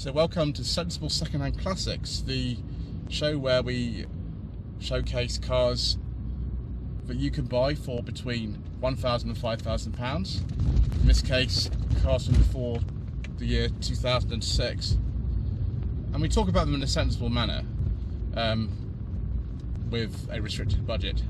So welcome to Sensible Secondhand Classics, the show where we showcase cars that you can buy for between £1,000 and £5,000. In this case, cars from before the year 2006. And we talk about them in a sensible manner, with a restricted budget.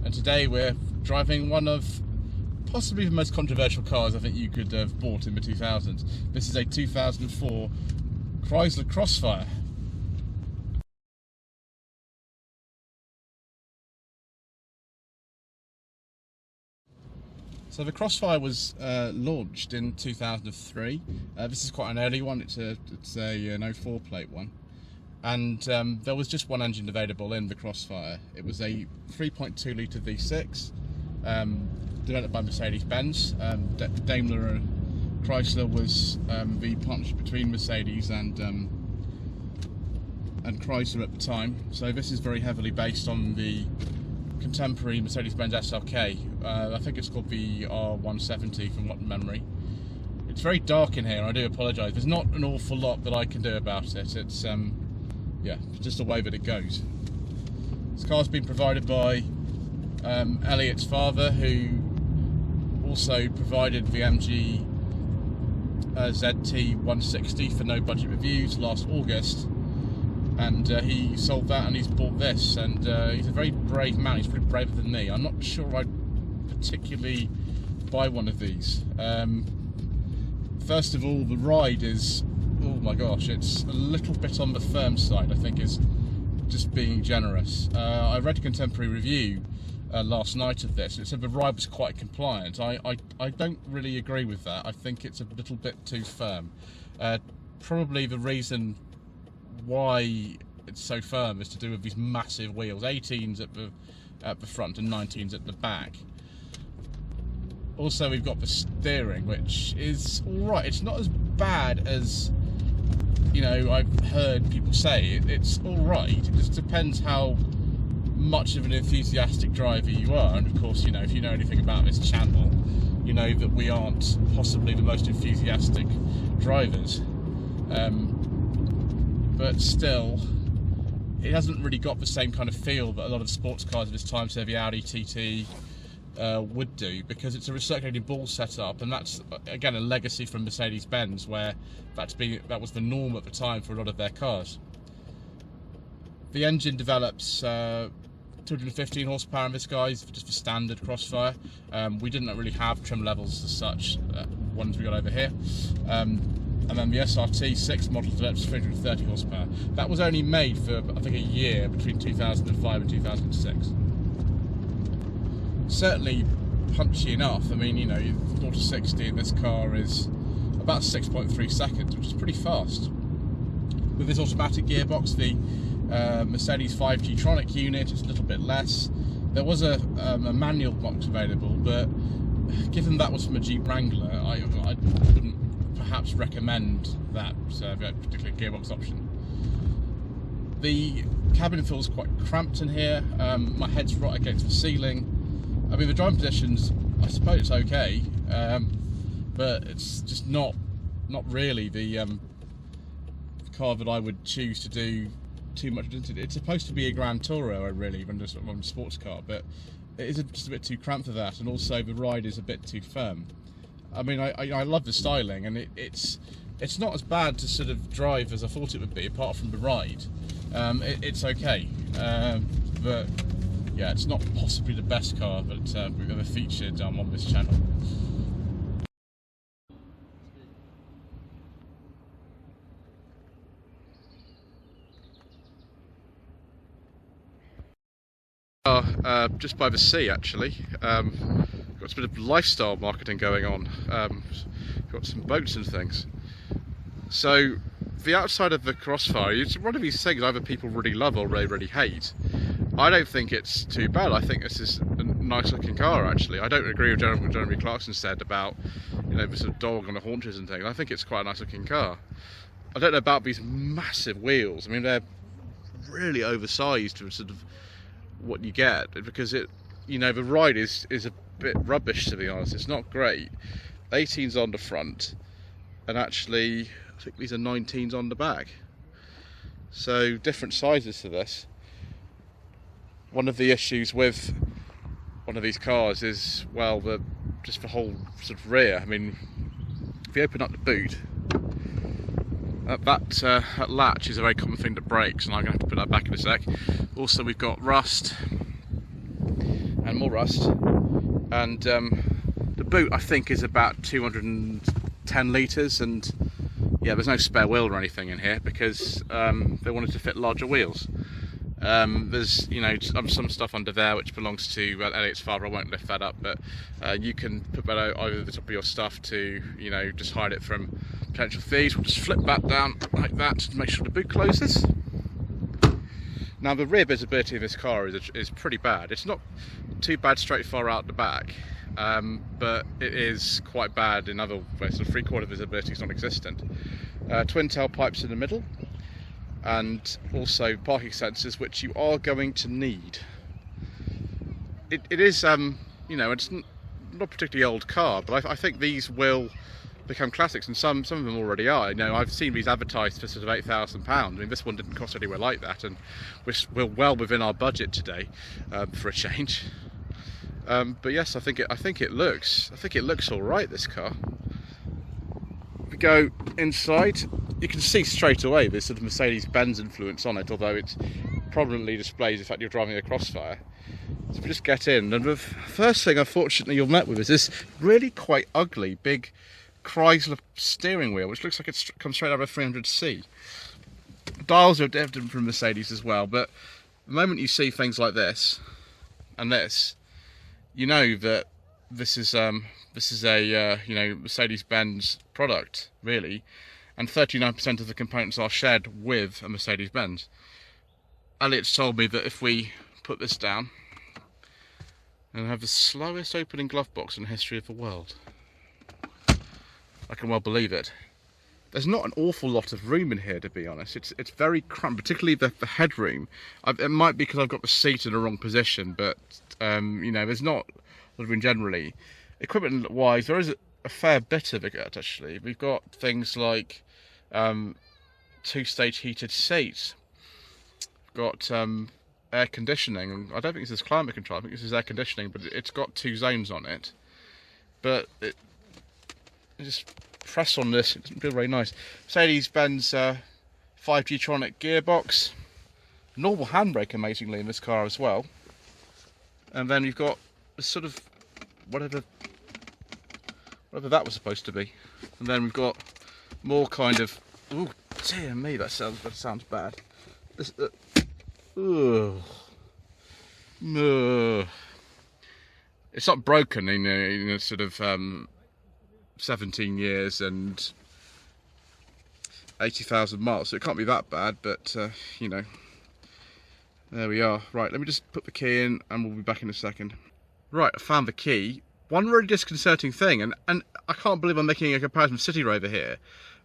And today we're driving one of possibly the most controversial cars I think you could have bought in the 2000s. This is a 2004 Chrysler Crossfire. So the Crossfire was launched in 2003. This is quite an early one. It's an 04 plate one. And there was just one engine available in the Crossfire. It was a 3.2 litre V6, developed by Mercedes-Benz. Daimler and Chrysler was the partnership between Mercedes and Chrysler at the time. So this is very heavily based on the contemporary Mercedes-Benz SLK. I think it's called the R170 from what memory. It's very dark in here, and I do apologise. There's not an awful lot that I can do about it. It's yeah, just the way that it goes. This car's been provided by Elliot's father, who also provided the MG ZT 160 for No Budget Reviews last August, and he sold that and he's bought this, and he's a very brave man. He's pretty braver than me. I'm not sure I'd particularly buy one of these. First of all, the ride is, oh my gosh, it's a little bit on the firm side, I think, is just being generous. I read a contemporary review last night of this. It said the ride was quite compliant. I don't really agree with that. I think it's a little bit too firm. Probably the reason why it's so firm is to do with these massive wheels, 18s at the front and 19s at the back. Also, we've got the steering, which is alright. It's not as bad as, you know, I've heard people say. It's alright. It just depends how much of an enthusiastic driver you are. And of course, you know, if you know anything about this channel, you know that we aren't possibly the most enthusiastic drivers. But still, it hasn't really got the same kind of feel that a lot of sports cars of this time, say the Audi TT, would do, because it's a recirculating ball setup, and that's again a legacy from Mercedes-Benz, where that was the norm at the time for a lot of their cars. The engine develops 215 horsepower in this, guys, just for standard Crossfire. We didn't really have trim levels as such, ones we got over here. And then the SRT 6 model develops 330 horsepower. That was only made for, I think, a year between 2005 and 2006. Certainly punchy enough. I mean, you know, 0 to 60 in this car is about 6.3 seconds, which is pretty fast. With this automatic gearbox, the Mercedes 5G Tronic unit is a little bit less. There was a manual box available, but given that was from a Jeep Wrangler, I wouldn't perhaps recommend that particular gearbox option. The cabin feels quite cramped in here. My head's right against the ceiling. I mean, the driving positions, I suppose it's okay, but it's just not really the car that I would choose to do too much into. It's supposed to be a Grand Tourer, really, than just a sports car, but it is just a bit too cramped for that, and also the ride is a bit too firm. I mean, I love the styling, and it's not as bad to sort of drive as I thought it would be, apart from the ride. It's okay, but yeah, it's not possibly the best car that we've ever featured on this channel. Just by the sea, actually. Got a bit of lifestyle marketing going on. Got some boats and things. So the outside of the Crossfire, it's one of these things either people really love or really hate. I don't think it's too bad. I think this is a nice looking car, actually. I don't agree with what Jeremy Clarkson said about, you know, the sort of dog on the haunches and things. I think it's quite a nice looking car. I don't know about these massive wheels. I mean, they're really oversized for sort of what you get, because it, you know, the ride is a bit rubbish, to be honest. It's not great. 18's on the front, and actually I think these are 19s on the back. So different sizes to this. One of the issues with one of these cars is, well, just the whole sort of rear. I mean, if you open up the boot, that latch is a very common thing that breaks, and I'm going to have to put that back in a sec. Also, we've got rust and more rust, and the boot I think is about 210 litres, and yeah, there's no spare wheel or anything in here because they wanted to fit larger wheels. There's, you know, some stuff under there which belongs to Elliot's father. I won't lift that up, but you can put that over the top of your stuff to, you know, just hide it from potential thieves. We'll just flip that down like that to make sure the boot closes. Now the rear visibility of this car is pretty bad. It's not too bad straight far out the back, but it is quite bad in other ways. So 3/4 visibility is non-existent. Twin tailpipes in the middle, and also parking sensors, which you are going to need. It is, you know, it's not a particularly old car, but I think these will become classics, and some of them already are. You know, I've seen these advertised for sort of £8,000. I mean, this one didn't cost anywhere like that, and we're well within our budget today, for a change. But yes, I think it looks all right, this car. If we go inside, you can see straight away this sort of Mercedes-Benz influence on it, although it prominently displays the fact you're driving a Crossfire. So if we just get in, and the first thing unfortunately you're met with is this really quite ugly big Chrysler steering wheel, which looks like it's come straight out of a 300C. Dials are different from Mercedes as well, but the moment you see things like this and this, you know that this is a you know, Mercedes-Benz product, really, and 39% of the components are shared with a Mercedes-Benz. Elliot's told me that if we put this down and have the slowest opening glove box in the history of the world, I can well believe it. There's not an awful lot of room in here, to be honest. It's very cramped, particularly the headroom. It might be because I've got the seat in the wrong position, but you know, there's not a lot of room generally. Equipment-wise, there is a fair bit of it actually. We've got things like 2-stage heated seats. We've got air conditioning. I don't think this is climate control. I think this is air conditioning, but it's got 2 zones on it. But you just press on this, it doesn't feel very nice. Mercedes-Benz 5G-tronic gearbox, normal handbrake amazingly in this car as well, and then you've got a sort of whatever that was supposed to be, and then we've got more kind of, oh dear me, that sounds bad. This, it's not broken in a sort of 17 years and 80,000 miles, so it can't be that bad, but you know, there we are. Right, let me just put the key in and we'll be back in a second. Right, I found the key. One really disconcerting thing, and I can't believe I'm making a comparison with City Rover here,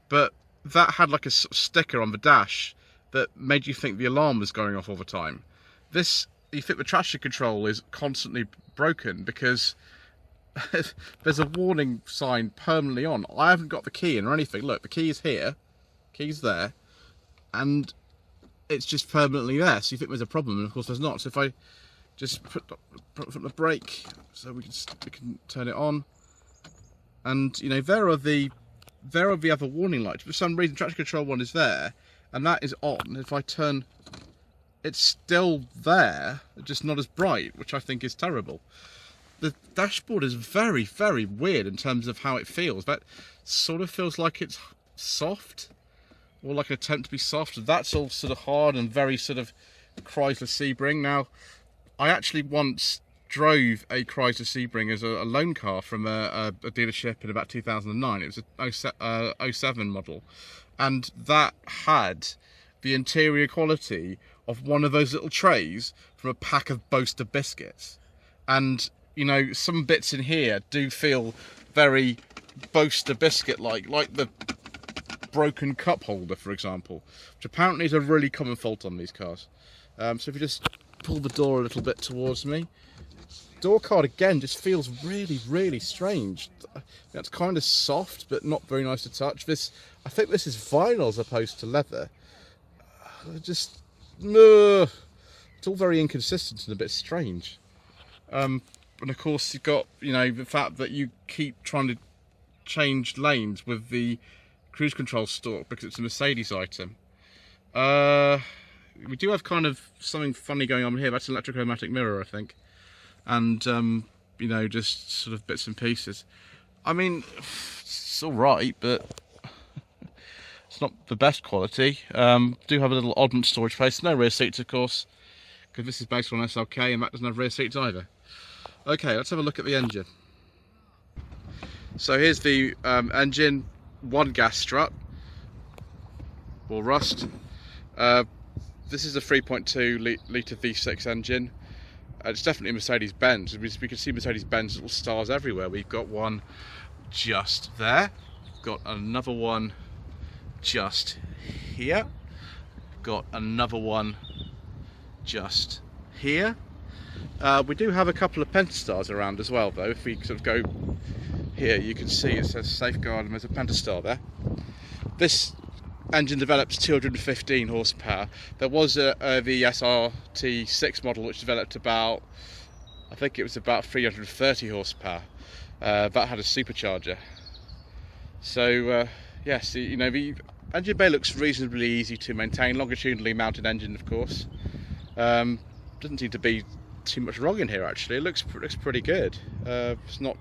but that had like a sticker on the dash that made you think the alarm was going off all the time. This, you think the traction control is constantly broken because there's a warning sign permanently on. I haven't got the key in or anything. Look, the key is here, key's there, and it's just permanently there. So you think there's a problem, and of course there's not. So if I just put the brake, so we can turn it on, and you know, there are the other warning lights. For some reason, traction control one is there, and that is on. If I turn, it's still there, just not as bright, which I think is terrible. The dashboard is very, very weird in terms of how it feels. That sort of feels like it's soft, or like an attempt to be soft. That's all sort of hard and very sort of Chrysler Sebring. Now, I actually once drove a Chrysler Sebring as a loan car from a dealership in about 2009. It was a 07 model, and that had the interior quality of one of those little trays from a pack of Boaster biscuits. And you know, some bits in here do feel very Boaster biscuit like the broken cup holder, for example, which apparently is a really common fault on these cars. So if you just pull the door a little bit towards me, door card again just feels really, really strange. It's kind of soft, but not very nice to touch. I think this is vinyl as opposed to leather. Just, it's all very inconsistent and a bit strange. And of course you've got, the fact that you keep trying to change lanes with the cruise control stalk because it's a Mercedes item. We do have kind of something funny going on here. That's an electrochromatic mirror, I think. And, just sort of bits and pieces. I mean, it's alright, but it's not the best quality. Do have a little oddment storage space. No rear seats, of course, because this is based on SLK and that doesn't have rear seats either. Okay, let's have a look at the engine. So here's the engine, one gas strut, or rust. This is a 3.2 litre V6 engine. It's definitely Mercedes-Benz. We can see Mercedes-Benz little stars everywhere. We've got one just there. We've got another one just here. We've got another one just here. We do have a couple of Pentastars around as well, though. If we sort of go here, you can see it says Safeguard and there's a Pentastar there. This engine develops 215 horsepower. There was the SRT6 model which developed about, I think it was about 330 horsepower. That had a supercharger. So yes, the engine bay looks reasonably easy to maintain. Longitudinally mounted engine, of course. Doesn't seem to be too much wrong in here actually. It looks pretty good. There's not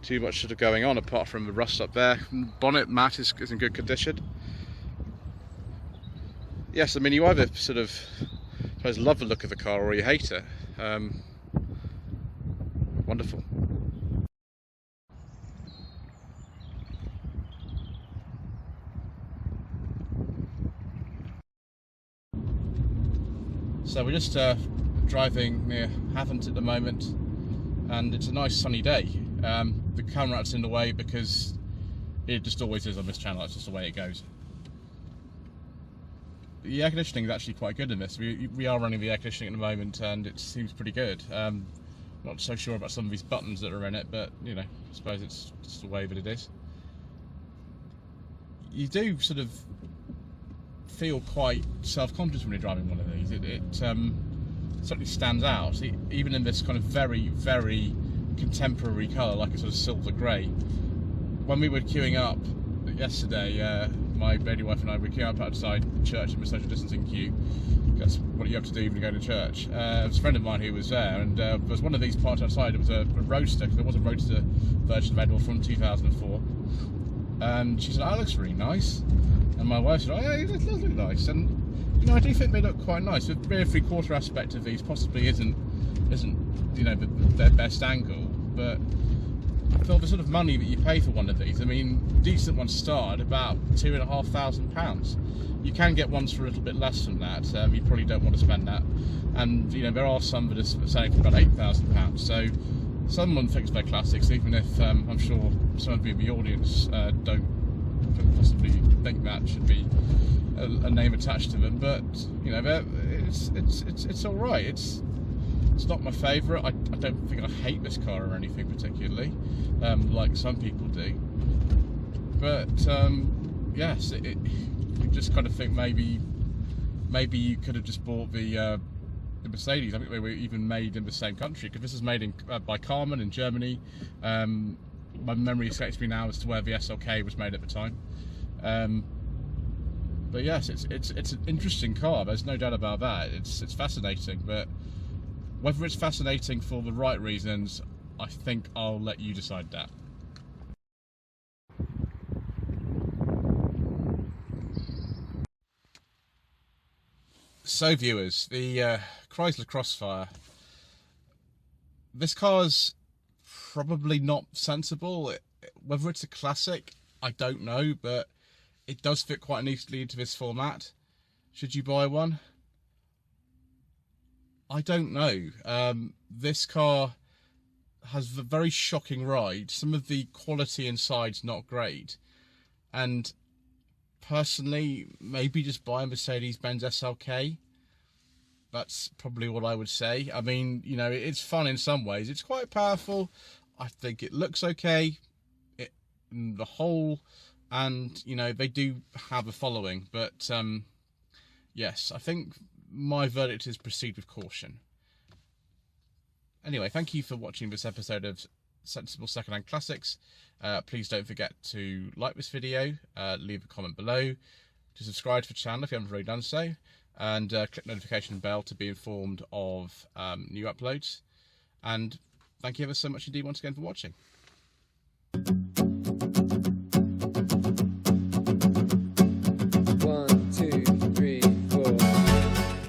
too much sort of going on apart from the rust up there. Bonnet mat is in good condition. Yes, I mean, you either sort of, I suppose, love the look of the car or you hate it. Wonderful. So we're just driving near Havant at the moment, and it's a nice sunny day. The camera's in the way because it just always is on this channel. That's just the way it goes. The air conditioning is actually quite good in this. We are running the air conditioning at the moment and it seems pretty good. Not so sure about some of these buttons that are in it, but I suppose it's just the way that it is. You do sort of feel quite self-conscious when you're driving one of these. It certainly stands out, even in this kind of very, very contemporary colour, like a sort of silver grey. When we were queuing up yesterday, my lady wife and I were queuing up outside church in the social distancing queue. That's what you have to do when you go to church. There was a friend of mine who was there, and there was one of these parked outside. It was a Roadster. There was a Roadster version available from 2004. And she said, "Oh, that looks really nice." And my wife said, "Oh, yeah, it does look nice." And I do think they look quite nice. The rear three-quarter aspect of these possibly isn't their best angle, but for the sort of money that you pay for one of these, I mean, decent ones start at about £2,500. You can get ones for a little bit less than that. You probably don't want to spend that. And there are some that are selling for about £8,000. So someone thinks they're classics, even if I'm sure some of you in the audience don't possibly think that should be a name attached to them. But it's all right. It's not my favourite. I don't think I hate this car or anything particularly, like some people do. But yes, you just kind of think maybe you could have just bought the Mercedes. I think they were even made in the same country, because this is made by Karmann in Germany. My memory escapes me now as to where the SLK was made at the time. But yes, it's an interesting car. There's no doubt about that. It's fascinating, but whether it's fascinating for the right reasons, I think I'll let you decide that. So viewers, the Chrysler Crossfire. This car's probably not sensible. Whether it's a classic, I don't know, but it does fit quite neatly into this format. Should you buy one? I don't know. This car has a very shocking ride. Some of the quality inside's not great. And personally, maybe just buy a Mercedes-Benz SLK. That's probably what I would say. I mean, you know, it's fun in some ways. It's quite powerful. I think it looks okay. The whole, and you know, they do have a following, but yes, I think my verdict is proceed with caution. Anyway, thank you for watching this episode of Sensible Secondhand Classics. Please don't forget to like this video, leave a comment below, to subscribe to the channel if you haven't already done so, and click the notification bell to be informed of new uploads. And thank you ever so much indeed once again for watching.